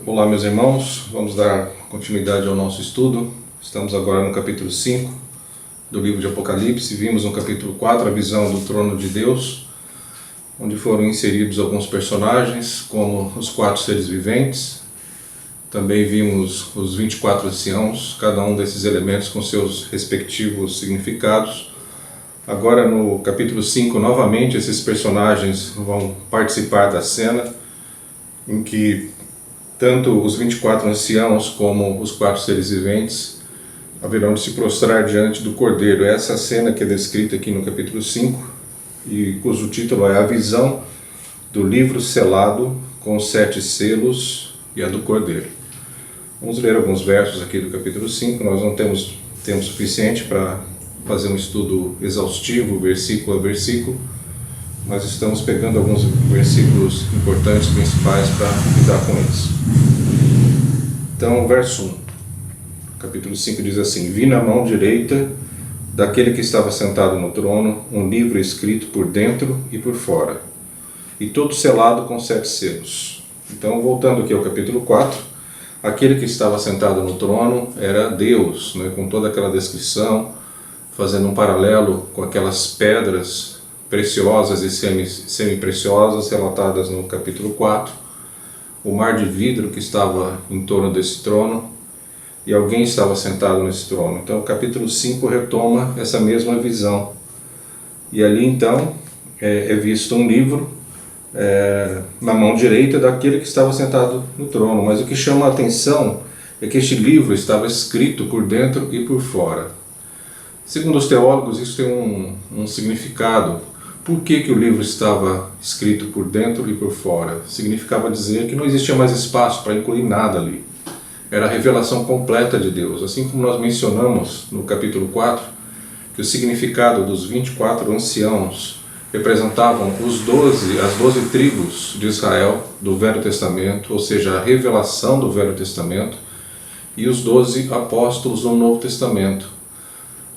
Olá, meus irmãos, vamos dar continuidade ao nosso estudo. Estamos agora no capítulo 5 do livro de Apocalipse. Vimos no capítulo 4 a visão do trono de Deus, onde foram inseridos alguns personagens, como os 4 seres viventes. Também vimos os 24 anciãos, cada um desses elementos com seus respectivos significados. Agora no capítulo 5, novamente, esses personagens vão participar da cena em que tanto os 24 anciãos como os 4 seres viventes haverão de se prostrar diante do Cordeiro. Essa cena que é descrita aqui no capítulo 5 e cujo título é A Visão do Livro Selado com os 7 selos e a do Cordeiro. Vamos ler alguns versos aqui do capítulo 5. Nós não temos tempo suficiente para fazer um estudo exaustivo, versículo a versículo, mas estamos pegando alguns versículos importantes, principais, para lidar com eles. Então, verso 1, capítulo 5 diz assim: Vi na mão direita daquele que estava sentado no trono um livro escrito por dentro e por fora, e todo selado com 7 selos. Então, voltando aqui ao capítulo 4, aquele que estava sentado no trono era Deus, né, com toda aquela descrição, fazendo um paralelo com aquelas pedras preciosas e semi-preciosas relatadas no capítulo 4, o mar de vidro que estava em torno desse trono, e alguém estava sentado nesse trono. Então o capítulo 5 retoma essa mesma visão, e ali então é visto um livro na mão direita daquele que estava sentado no trono, mas o que chama a atenção é que este livro estava escrito por dentro e por fora. Segundo os teólogos, isso tem um significado. Por que o livro estava escrito por dentro e por fora? Significava dizer que não existia mais espaço para incluir nada ali. Era a revelação completa de Deus. Assim como nós mencionamos no capítulo 4, que o significado dos 24 anciãos representavam as 12 tribos de Israel do Velho Testamento, ou seja, a revelação do Velho Testamento, e os 12 apóstolos do Novo Testamento,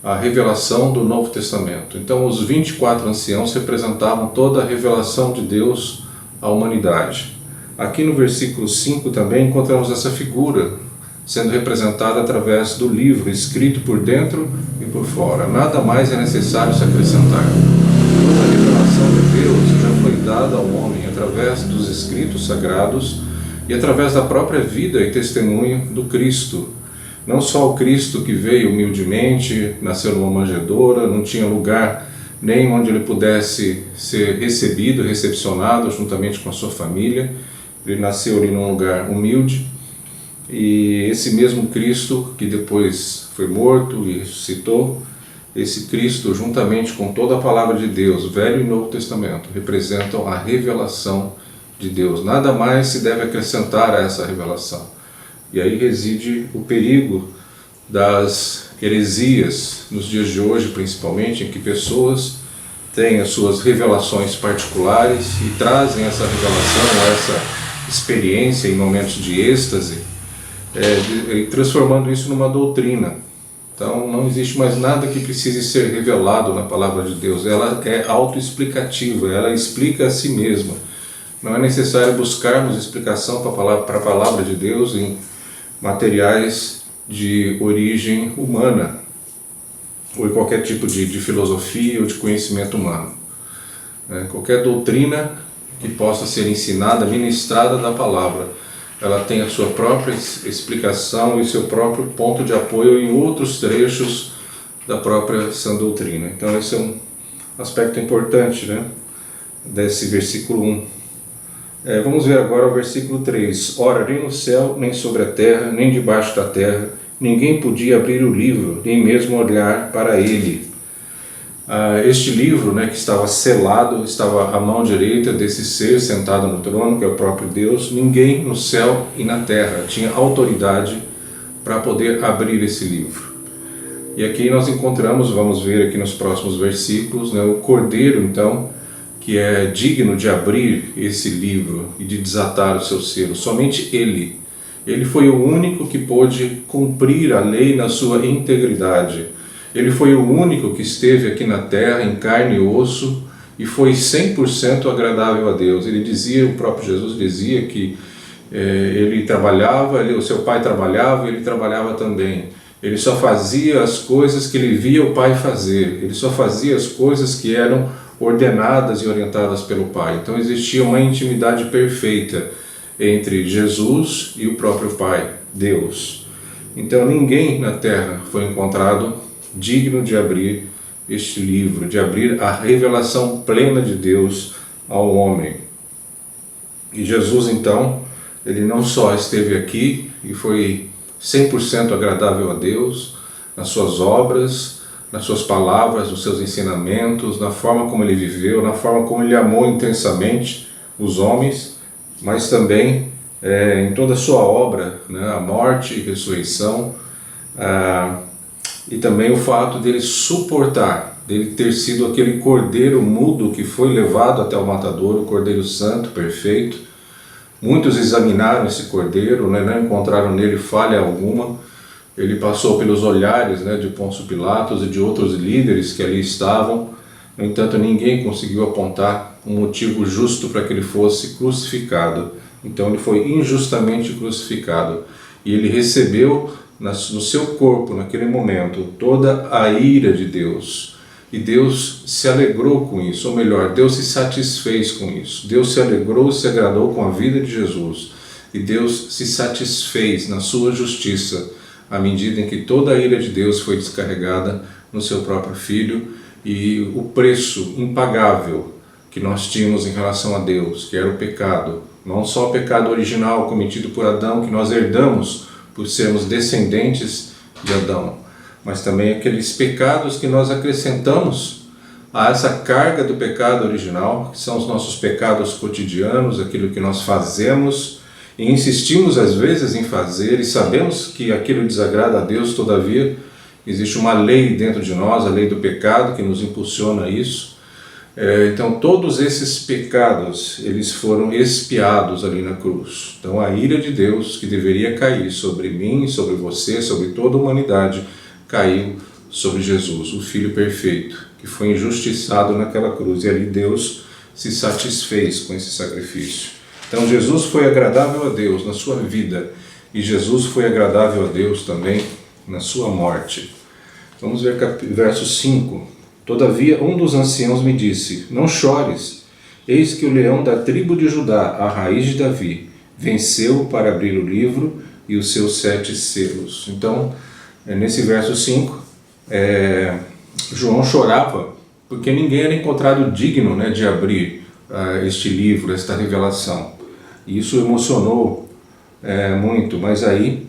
a revelação do Novo Testamento. Então os 24 anciãos representavam toda a revelação de Deus à humanidade. Aqui no versículo 5 também encontramos essa figura sendo representada através do livro escrito por dentro e por fora. Nada mais é necessário se acrescentar. Toda a revelação de Deus já foi dada ao homem através dos escritos sagrados e através da própria vida e testemunho do Cristo. Não só o Cristo que veio humildemente, nasceu numa manjedoura, não tinha lugar nem onde ele pudesse ser recebido, recepcionado juntamente com a sua família. Ele nasceu ali num lugar humilde, e esse mesmo Cristo que depois foi morto e ressuscitou, esse Cristo juntamente com toda a palavra de Deus, Velho e Novo Testamento, representam a revelação de Deus. Nada mais se deve acrescentar a essa revelação. E aí reside o perigo das heresias nos dias de hoje, principalmente, em que pessoas têm as suas revelações particulares e trazem essa revelação, essa experiência em momentos de êxtase, transformando isso numa doutrina. Então não existe mais nada que precise ser revelado na palavra de Deus. Ela é autoexplicativa, ela explica a si mesma. Não é necessário buscarmos explicação para a palavra de Deus em materiais de origem humana, ou em qualquer tipo de filosofia ou de conhecimento humano. Qualquer doutrina que possa ser ensinada, ministrada da palavra, ela tem a sua própria explicação e seu próprio ponto de apoio em outros trechos da própria sã doutrina. Então esse é um aspecto importante, desse versículo 1. Vamos ver agora o versículo 3. Ora, nem no céu, nem sobre a terra, nem debaixo da terra, ninguém podia abrir o livro, nem mesmo olhar para ele. Este livro, que estava selado, estava à mão direita desse ser sentado no trono, que é o próprio Deus. Ninguém no céu e na terra tinha autoridade para poder abrir esse livro. E aqui nós encontramos, vamos ver aqui nos próximos versículos, o Cordeiro, então, que é digno de abrir esse livro e de desatar o seu selo. Somente ele. Ele foi o único que pôde cumprir a lei na sua integridade. Ele foi o único que esteve aqui na terra em carne e osso e foi 100% agradável a Deus. Ele dizia, o próprio Jesus dizia que Ele trabalhava, o seu pai trabalhava, ele trabalhava também. Ele só fazia as coisas que ele via o pai fazer, ele só fazia as coisas que eram ordenadas e orientadas pelo pai. Então existia uma intimidade perfeita entre Jesus e o próprio Pai, Deus. Então ninguém na terra foi encontrado digno de abrir este livro, de abrir a revelação plena de Deus ao homem. E Jesus, então, ele não só esteve aqui e foi 100% agradável a Deus, nas suas obras, nas suas palavras, nos seus ensinamentos, na forma como ele viveu, na forma como ele amou intensamente os homens, mas também em toda a sua obra, né, a morte e ressurreição, e também o fato dele suportar, dele ter sido aquele cordeiro mudo que foi levado até o matadouro, o cordeiro santo, perfeito. Muitos examinaram esse cordeiro, né, não encontraram nele falha alguma. Ele passou pelos olhares, né, de Pôncio Pilatos e de outros líderes que ali estavam. No entanto, ninguém conseguiu apontar um motivo justo para que ele fosse crucificado. Então ele foi injustamente crucificado. E ele recebeu no seu corpo, naquele momento, toda a ira de Deus. E Deus se alegrou com isso, ou melhor, Deus se satisfez com isso. Deus se alegrou, se agradou com a vida de Jesus. E Deus se satisfez na sua justiça, à medida em que toda a ira de Deus foi descarregada no seu próprio Filho, e o preço impagável que nós tínhamos em relação a Deus, que era o pecado, não só o pecado original cometido por Adão, que nós herdamos por sermos descendentes de Adão, mas também aqueles pecados que nós acrescentamos a essa carga do pecado original, que são os nossos pecados cotidianos, aquilo que nós fazemos e insistimos às vezes em fazer, e sabemos que aquilo desagrada a Deus. Todavia existe uma lei dentro de nós, a lei do pecado, que nos impulsiona a isso. Então todos esses pecados, eles foram expiados ali na cruz. Então a ira de Deus, que deveria cair sobre mim, sobre você, sobre toda a humanidade, caiu sobre Jesus, o Filho perfeito, que foi injustiçado naquela cruz, e ali Deus se satisfez com esse sacrifício. Então Jesus foi agradável a Deus na sua vida, e Jesus foi agradável a Deus também na sua morte. Vamos ver verso 5. Todavia um dos anciãos me disse: não chores, eis que o leão da tribo de Judá, a raiz de Davi, venceu para abrir o livro e os seus 7 selos. Então, nesse verso 5, João chorava porque ninguém era encontrado digno, né, de abrir este livro, esta revelação. E isso emocionou muito, mas aí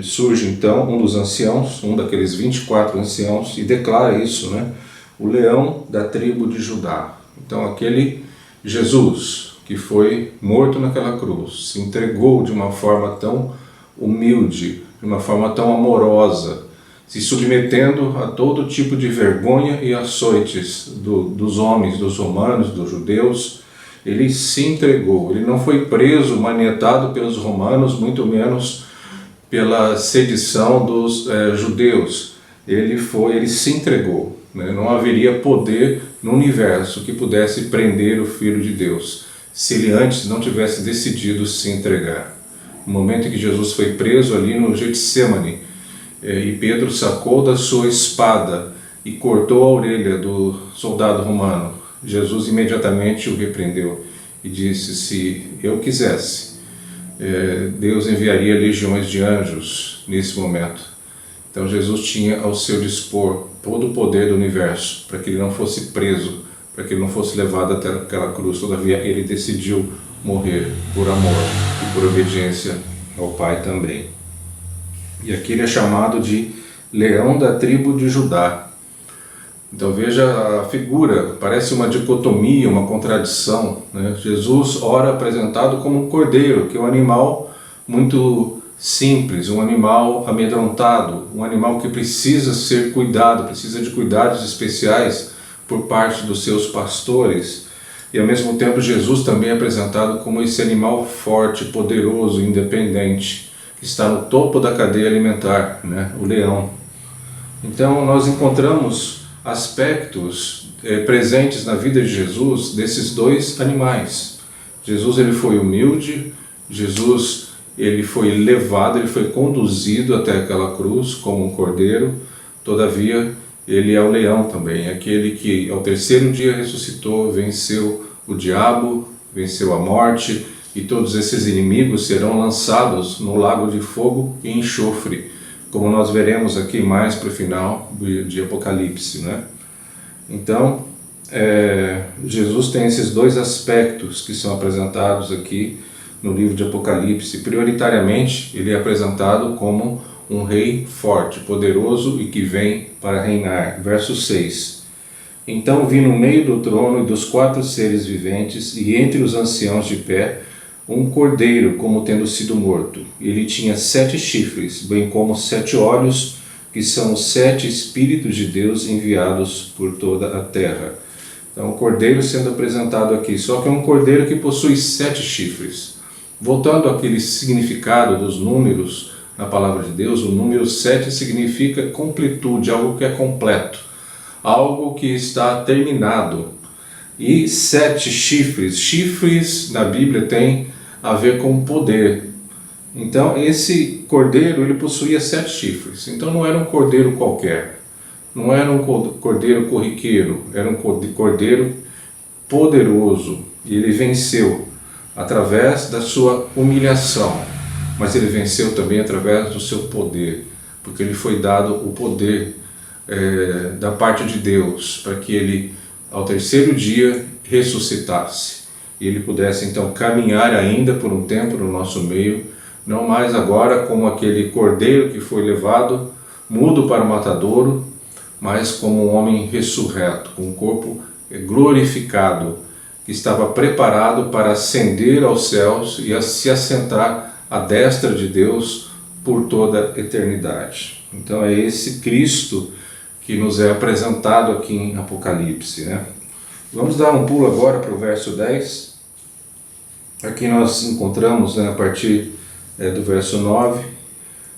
surge então um dos anciãos, um daqueles 24 anciãos, e declara isso, né? O leão da tribo de Judá. Então aquele Jesus que foi morto naquela cruz, se entregou de uma forma tão humilde, de uma forma tão amorosa, se submetendo a todo tipo de vergonha e açoites dos homens, dos romanos, dos judeus. Ele se entregou, ele não foi preso, manietado pelos romanos, muito menos pela sedição dos judeus. Ele se entregou, né? Não haveria poder no universo que pudesse prender o Filho de Deus, se ele antes não tivesse decidido se entregar. No momento em que Jesus foi preso ali no Getsemane, e Pedro sacou da sua espada e cortou a orelha do soldado romano, Jesus imediatamente o repreendeu e disse: se eu quisesse, Deus enviaria legiões de anjos nesse momento. Então Jesus tinha ao seu dispor todo o poder do universo para que ele não fosse preso, para que ele não fosse levado até aquela cruz. Todavia ele decidiu morrer por amor e por obediência ao Pai também. E aqui ele é chamado de leão da tribo de Judá. Então veja a figura, parece uma dicotomia, uma contradição, né? Jesus ora apresentado como um cordeiro, que é um animal muito simples, um animal amedrontado, um animal que precisa ser cuidado, precisa de cuidados especiais por parte dos seus pastores. E ao mesmo tempo Jesus também é apresentado como esse animal forte, poderoso, independente, que está no topo da cadeia alimentar, né? O leão. Então nós encontramos aspectos presentes na vida de Jesus desses dois animais. Jesus ele foi humilde, Jesus ele foi levado, ele foi conduzido até aquela cruz como um cordeiro, todavia ele é o leão também, aquele que ao terceiro dia ressuscitou, venceu o diabo, venceu a morte, e todos esses inimigos serão lançados no lago de fogo e enxofre, como nós veremos aqui mais para o final de Apocalipse, né? Então, Jesus tem esses dois aspectos que são apresentados aqui no livro de Apocalipse. Prioritariamente, ele é apresentado como um rei forte, poderoso e que vem para reinar. Verso 6. Então vi no meio do trono e dos 4 seres viventes e entre os anciãos de pé um cordeiro como tendo sido morto. Ele tinha 7 chifres, bem como 7 olhos, que são os 7 Espíritos de Deus enviados por toda a terra. Então o cordeiro sendo apresentado aqui, só que é um cordeiro que possui 7 chifres. Voltando àquele significado dos números na palavra de Deus, o número 7 significa completude, algo que é completo, algo que está terminado. E 7 chifres, chifres na Bíblia tem a ver com poder. Então esse cordeiro ele possuía 7 chifres, então não era um cordeiro qualquer, não era um cordeiro corriqueiro, era um cordeiro poderoso, e ele venceu através da sua humilhação, mas ele venceu também através do seu poder, porque ele foi dado o poder da parte de Deus, para que ele ao terceiro dia ressuscitasse, e ele pudesse então caminhar ainda por um tempo no nosso meio, não mais agora como aquele cordeiro que foi levado mudo para o matadouro, mas como um homem ressurreto, com um corpo glorificado, que estava preparado para ascender aos céus e a se assentar à destra de Deus por toda a eternidade. Então é esse Cristo que nos é apresentado aqui em Apocalipse, né? Vamos dar um pulo agora para o verso 10. Aqui nós encontramos, né, a partir do verso 9,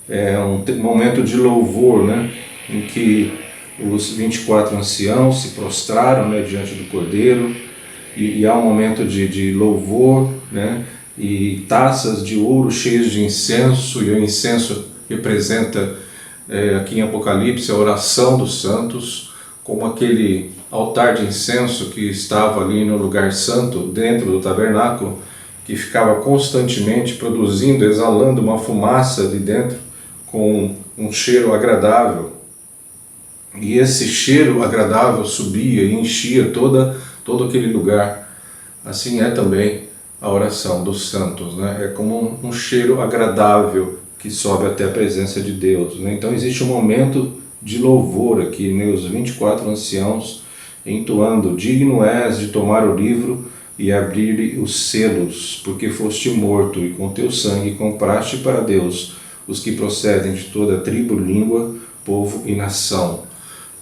um momento de louvor, né, em que os 24 anciãos se prostraram, né, diante do Cordeiro, e há um momento de louvor, né, e taças de ouro cheias de incenso, e o incenso representa aqui em Apocalipse a oração dos santos, como aquele altar de incenso que estava ali no lugar santo, dentro do tabernáculo, que ficava constantemente produzindo, exalando uma fumaça de dentro com um cheiro agradável. E esse cheiro agradável subia e enchia todo aquele lugar. Assim é também a oração dos santos, né? É como um cheiro agradável que sobe até a presença de Deus, né? Então existe um momento de louvor aqui, né? Os 24 anciãos entoando: digno és de tomar o livro e abrir os selos, porque foste morto e com teu sangue compraste para Deus os que procedem de toda tribo, língua, povo e nação.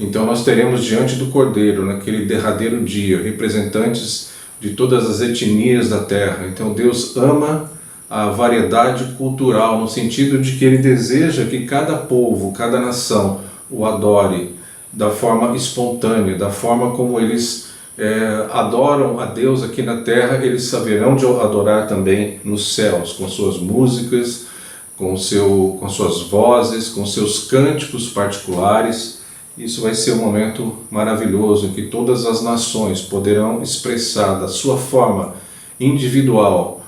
Então nós teremos diante do Cordeiro, naquele derradeiro dia, representantes de todas as etnias da terra. Então Deus ama a variedade cultural, no sentido de que Ele deseja que cada povo, cada nação o adore da forma espontânea, da forma como eles adoram a Deus aqui na terra, eles saberão de adorar também nos céus, com suas músicas, com suas vozes, com seus cânticos particulares. Isso vai ser um momento maravilhoso em que todas as nações poderão expressar da sua forma individual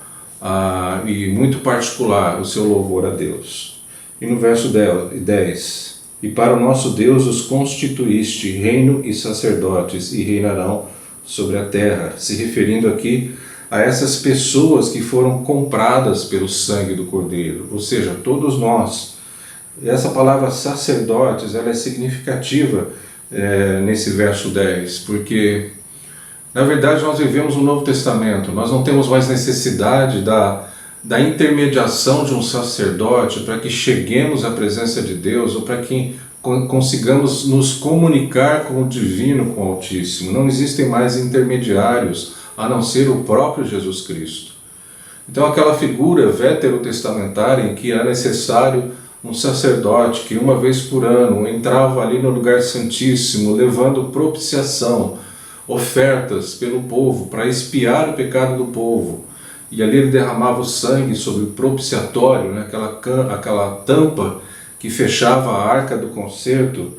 e muito particular o seu louvor a Deus. E no verso 10, e para o nosso Deus os constituíste reino e sacerdotes, e reinarão sobre a terra, se referindo aqui a essas pessoas que foram compradas pelo sangue do Cordeiro, ou seja, todos nós. Essa palavra sacerdotes, ela é significativa nesse verso 10, porque na verdade nós vivemos um Novo Testamento, nós não temos mais necessidade da intermediação de um sacerdote para que cheguemos à presença de Deus, ou para que consigamos nos comunicar com o Divino, com o Altíssimo. Não existem mais intermediários, a não ser o próprio Jesus Cristo. Então aquela figura veterotestamentária em que era necessário um sacerdote que uma vez por ano entrava ali no lugar santíssimo, levando propiciação, ofertas pelo povo, para expiar o pecado do povo. e ali ele derramava o sangue sobre o propiciatório, né? Aquela tampa que fechava a arca do concerto.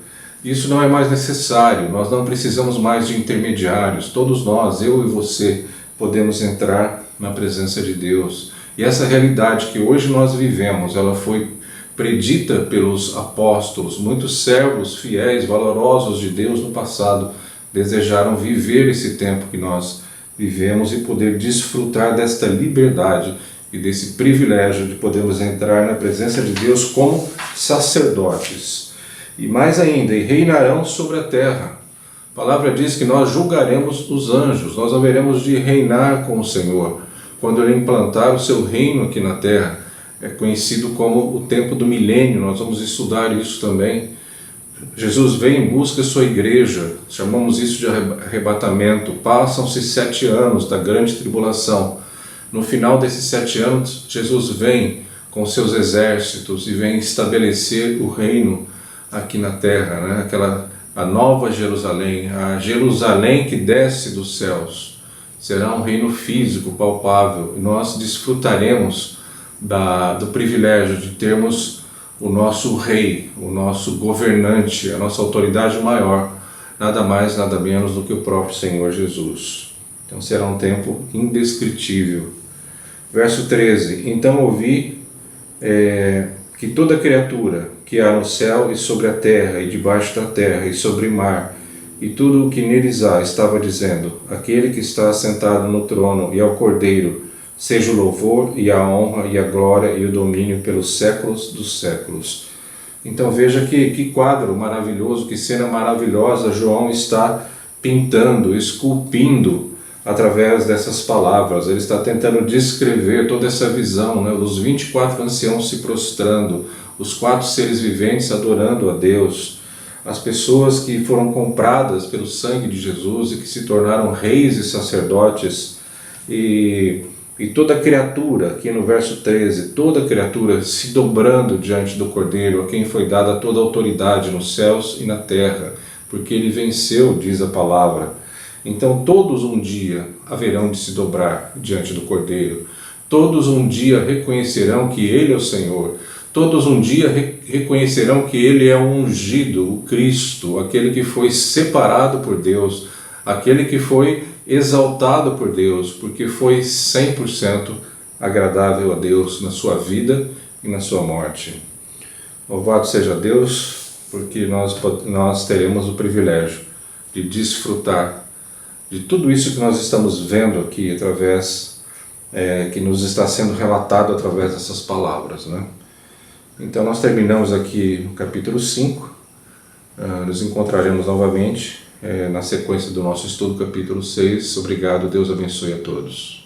Isso não é mais necessário, nós não precisamos mais de intermediários, todos nós, eu e você, podemos entrar na presença de Deus. E essa realidade que hoje nós vivemos, ela foi predita pelos apóstolos. Muitos servos fiéis, valorosos de Deus no passado, desejaram viver esse tempo que nós vivemos e poder desfrutar desta liberdade e desse privilégio de podermos entrar na presença de Deus como sacerdotes. E mais ainda, e reinarão sobre a terra. A palavra diz que nós julgaremos os anjos, nós haveremos de reinar com o Senhor, quando Ele implantar o seu reino aqui na terra. É conhecido como o tempo do milênio, nós vamos estudar isso também. Jesus vem em busca da sua igreja, chamamos isso de arrebatamento. Passam-se 7 anos da grande tribulação. No final desses 7 anos, Jesus vem com seus exércitos e vem estabelecer o reino aqui na terra, né? A nova Jerusalém, a Jerusalém que desce dos céus. Será um reino físico, palpável, e nós desfrutaremos do privilégio de termos o nosso rei, o nosso governante, a nossa autoridade maior, nada mais, nada menos do que o próprio Senhor Jesus. Então será um tempo indescritível. Verso 13: Então ouvi que toda criatura que há no céu e sobre a terra, e debaixo da terra, e sobre o mar, e tudo o que neles há, estava dizendo: Aquele que está sentado no trono e ao Cordeiro, seja o louvor e a honra e a glória e o domínio pelos séculos dos séculos. Então veja que quadro maravilhoso, que cena maravilhosa João está pintando, esculpindo através dessas palavras. Ele está tentando descrever toda essa visão, né? Dos 24 anciãos se prostrando, os 4 seres viventes adorando a Deus, as pessoas que foram compradas pelo sangue de Jesus e que se tornaram reis e sacerdotes, e toda criatura, aqui no verso 13, toda criatura se dobrando diante do Cordeiro, a quem foi dada toda a autoridade nos céus e na terra, porque ele venceu, diz a palavra. Então todos um dia haverão de se dobrar diante do Cordeiro, todos um dia reconhecerão que Ele é o Senhor, todos um dia reconhecerão que Ele é o ungido, o Cristo, aquele que foi separado por Deus, aquele que foi exaltado por Deus, porque foi 100% agradável a Deus na sua vida e na sua morte. Louvado seja Deus, porque nós teremos o privilégio de desfrutar de tudo isso que nós estamos vendo aqui, através, que nos está sendo relatado através dessas palavras, né? Então nós terminamos aqui o capítulo 5, nos encontraremos novamente na sequência do nosso estudo, capítulo 6. Obrigado, Deus abençoe a todos.